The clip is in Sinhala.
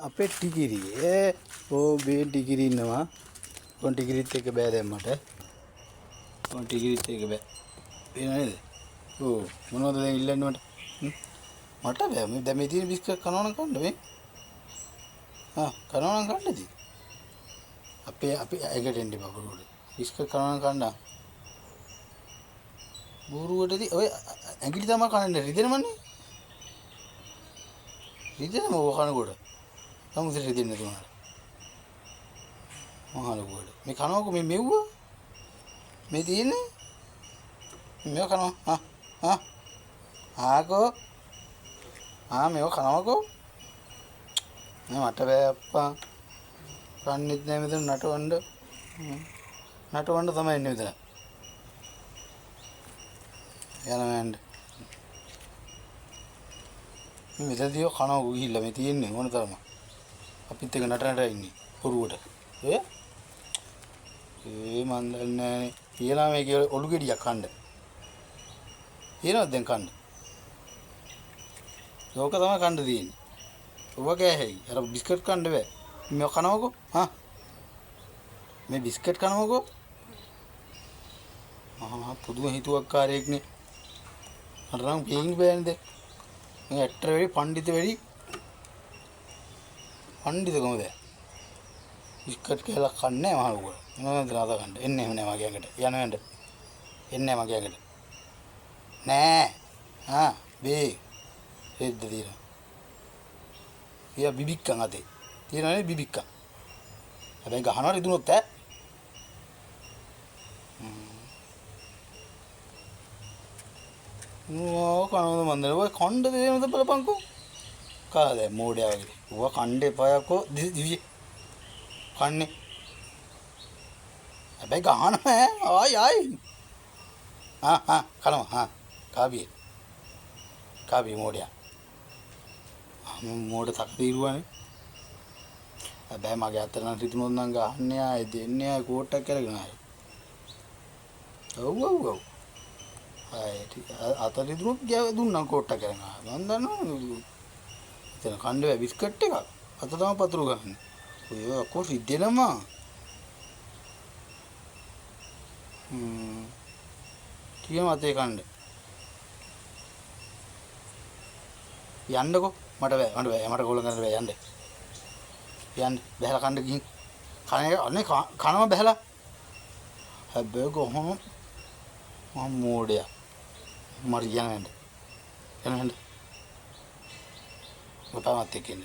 අපේ ටිකිරි බේ ටිකිරි ඉන්නවා. කොන් ටිකිරිත් එක බෑ දැන් මට. කොන් ටිකිරිත් එක බෑ. පේනව නේද? ඔව් මොනවද දැන් ඉල්ලන්නේ මට? මට බෑ. මේ දැන් මේ තියෙන බිස්කට් කනවා නම් කන්න මේ. කනවා නම් කන්නද? අපේ ඇඟට එන්න එපා බොරුවට. බිස්කට් කනවා නම් කන්න. බොරුවටදී ඔය ඇඟිලි තමයි කන්නේ රිදෙනවනේ. රිදෙනම ඕක කනකොට. සමුද්‍රේ රිදෙන්නේ නැතුනට. මහලුවට. මේ කනවකෝ මේ මෙව්ව. මේ තියෙන්නේ. මේව කනවා. ආකෝ. මේව කනවකෝ. මට බෑ අප්පා. කන්නේත් නෑ මෙතන නටවන්න. නටවන්න තමයි ඉන්නේ මෙතන. යනවන්න. මේ මෙතනදී කනව ගිහිල්ලා මේ තියෙන්නේ මොන තරම. අපිත් එක නටනට ඉන්නේ පොරුවට. මන් දන්නේ නෑනේ. කියලා මේක ඔලු ගෙඩියක් කන්න. කියනවද දැන් කන්න? ඕක තමයි කන්න තියෙන්නේ. ඔබ කෑහෙයි. අර බිස්කට් කන්න බෑ. මේක කනවකෝ. මේ බිස්කට් කනවකෝ. පුදුම හිතුවක්කාරයෙක්නේ. මට නම් පේන්න බෑනේ දැන්. මේ ඇක්ටර් වෙයි පණ්ඩිත වෙයි. පණ්ඩිතකම දැන්. බිස්කට් කියලා කන්නේ නැහැ මහලුවා. මොනවද දාලා ගන්න. එන්නේ එහෙම නෑ මගේ ඇඟට. යන්න. එන්නේ නැහැ මගේ ඇඟට. නෑ. බේ. රෙද්ද දින. බිබික්කන් අතේ. තියෙනවනේ බිබික්කන්. හැබැයි ගහනවා රිදුනොත් ඈ. කනවද මන්දර ඔය කණ්ඩ දෙනවද බලපංකෝ. කාද මෝඩයා වගේ. ඌව කණ්ඩ එපායකෝ දිවි. කන්නේ. හැබැයි ගහනවා ඈ. ආයි. කනවා. කාබිය මෝඩයා. මෝඩ තක්දීරුවානේ. හැබැයි මගේ අතට නම් රිදුනොත් නම් ගහන්නේ ආයේ දෙන්නේ ආයේ කෝට්ටක් කරගෙන ආයේ. ඔව්. අත රිදුනොත් දුන්නම් කෝට්ටක් කරගෙන ආයේ. මන් දන්නවා. එතන කන්න බෑ බිස්කට් එකක්. අත තමයි පතුරු ගහන්නේ. ඔය අකෝ රිදෙනවා. කියමු අතේ කන්න. යන්නකෝ. මට බෑ. මට ගෝලම් කරන්න බෑ යන්න. බහැලා කන්න ගිහින්. කන එක අනේ කනම බහැලා. හැබැයි කොහොම මම මෝඩයා. මරියන්න. යන්න. මට මාත් එක්ක ඉන්න.